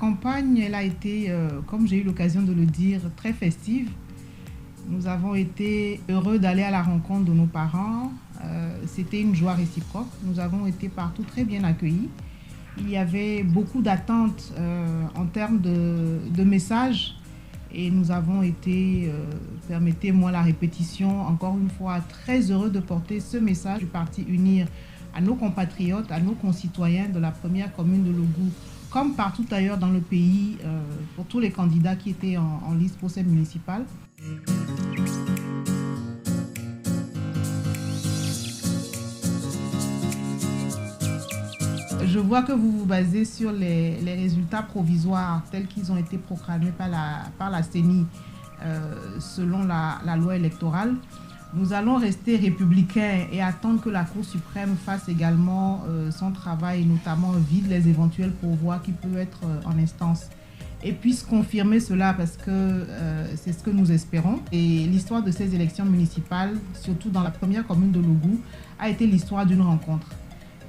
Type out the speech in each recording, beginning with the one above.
campagne, elle a été, comme j'ai eu l'occasion de le dire, très festive. Nous avons été heureux d'aller à la rencontre de nos parents. C'était une joie réciproque. Nous avons été partout très bien accueillis. Il y avait beaucoup d'attentes en termes de messages et nous avons été, permettez-moi la répétition, encore une fois, très heureux de porter ce message du Parti Unir à nos compatriotes, à nos concitoyens de la première commune de Logou, comme partout ailleurs dans le pays, pour tous les candidats qui étaient en liste pour cette municipale. Je vois que vous vous basez sur les résultats provisoires tels qu'ils ont été proclamés par la CENI selon la loi électorale. Nous allons rester républicains et attendre que la Cour suprême fasse également son travail, notamment vide les éventuels pourvois qui peuvent être en instance et puisse confirmer cela parce que c'est ce que nous espérons. Et l'histoire de ces élections municipales, surtout dans la première commune de Logou, a été l'histoire d'une rencontre.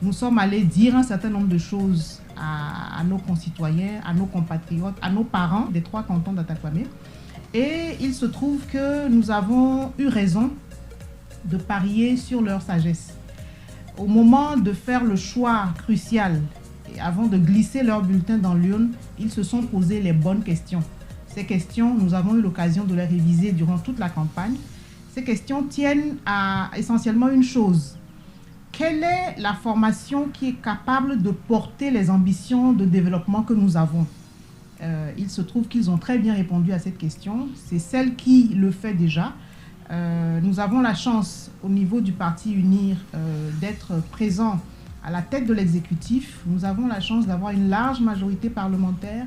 Nous sommes allés dire un certain nombre de choses à nos concitoyens, à nos compatriotes, à nos parents des 3 cantons d'Atakwame. Et il se trouve que nous avons eu raison de parier sur leur sagesse. Au moment de faire le choix crucial, et avant de glisser leur bulletin dans l'urne, ils se sont posé les bonnes questions. Ces questions, nous avons eu l'occasion de les réviser durant toute la campagne. Ces questions tiennent à essentiellement une chose. Quelle est la formation qui est capable de porter les ambitions de développement que nous avons? Il se trouve qu'ils ont très bien répondu à cette question. C'est celle qui le fait déjà. Nous avons la chance, au niveau du Parti Unir, d'être présents à la tête de l'exécutif. Nous avons la chance d'avoir une large majorité parlementaire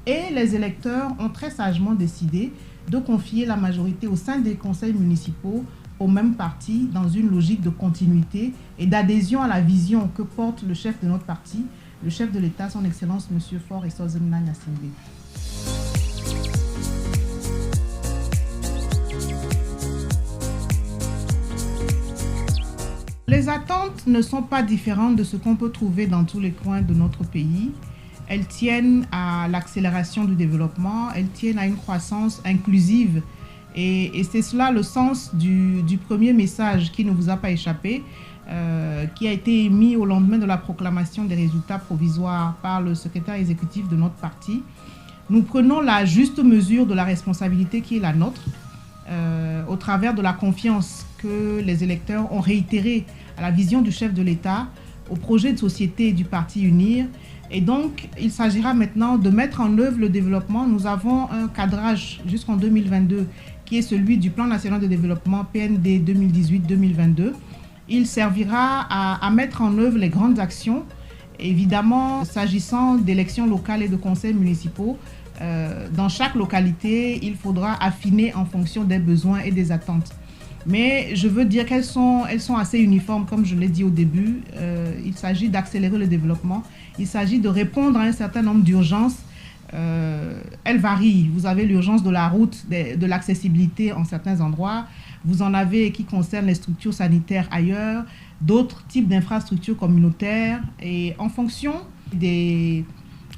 et les électeurs ont très sagement décidé de confier la majorité au sein des conseils municipaux au même parti dans une logique de continuité et d'adhésion à la vision que porte le chef de notre parti, le chef de l'État, son Excellence M. Faure Essozemena Gnassingbé. Les attentes ne sont pas différentes de ce qu'on peut trouver dans tous les coins de notre pays. Elles tiennent à l'accélération du développement, elles tiennent à une croissance inclusive. Et c'est cela le sens du premier message qui ne vous a pas échappé, qui a été émis au lendemain de la proclamation des résultats provisoires par le secrétaire exécutif de notre parti. Nous prenons la juste mesure de la responsabilité qui est la nôtre, au travers de la confiance que les électeurs ont réitérée à la vision du chef de l'État, au projet de société du Parti Unir. Et donc, il s'agira maintenant de mettre en œuvre le développement. Nous avons un cadrage jusqu'en 2022 qui est celui du Plan national de développement PND 2018-2022. Il servira à mettre en œuvre les grandes actions. Évidemment, s'agissant d'élections locales et de conseils municipaux, dans chaque localité, il faudra affiner en fonction des besoins et des attentes. Mais je veux dire qu'elles sont assez uniformes, comme je l'ai dit au début. Il s'agit d'accélérer le développement. Il s'agit de répondre à un certain nombre d'urgences. Elles varient. Vous avez l'urgence de la route, de l'accessibilité en certains endroits. Vous en avez qui concernent les structures sanitaires ailleurs, d'autres types d'infrastructures communautaires. Et en fonction des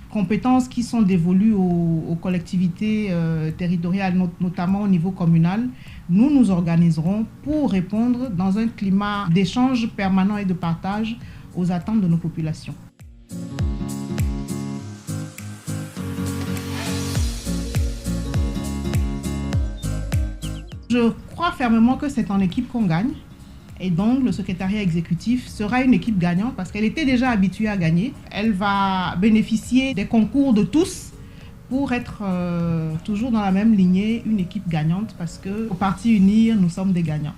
compétences qui sont dévolues aux collectivités territoriales, notamment au niveau communal, nous nous organiserons pour répondre dans un climat d'échange permanent et de partage aux attentes de nos populations. Je crois fermement que c'est en équipe qu'on gagne. Et donc, le secrétariat exécutif sera une équipe gagnante parce qu'elle était déjà habituée à gagner. Elle va bénéficier des concours de tous pour être toujours dans la même lignée, une équipe gagnante parce qu'au Parti Unir, nous sommes des gagnants.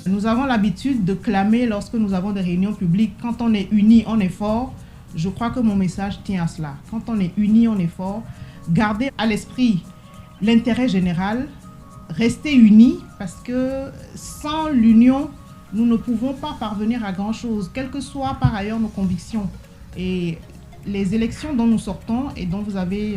Nous avons l'habitude de clamer lorsque nous avons des réunions publiques. Quand on est unis, on est fort. Je crois que mon message tient à cela. Quand on est unis, on est fort. Gardez à l'esprit l'intérêt général. Restez unis parce que sans l'union, nous ne pouvons pas parvenir à grand-chose, quelles que soient par ailleurs nos convictions. Et les élections dont nous sortons et dont vous avez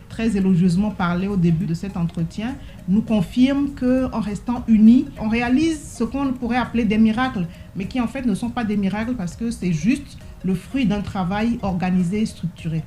très élogieusement parlé au début de cet entretien, nous confirme qu'en restant unis, on réalise ce qu'on pourrait appeler des miracles, mais qui en fait ne sont pas des miracles parce que c'est juste le fruit d'un travail organisé et structuré.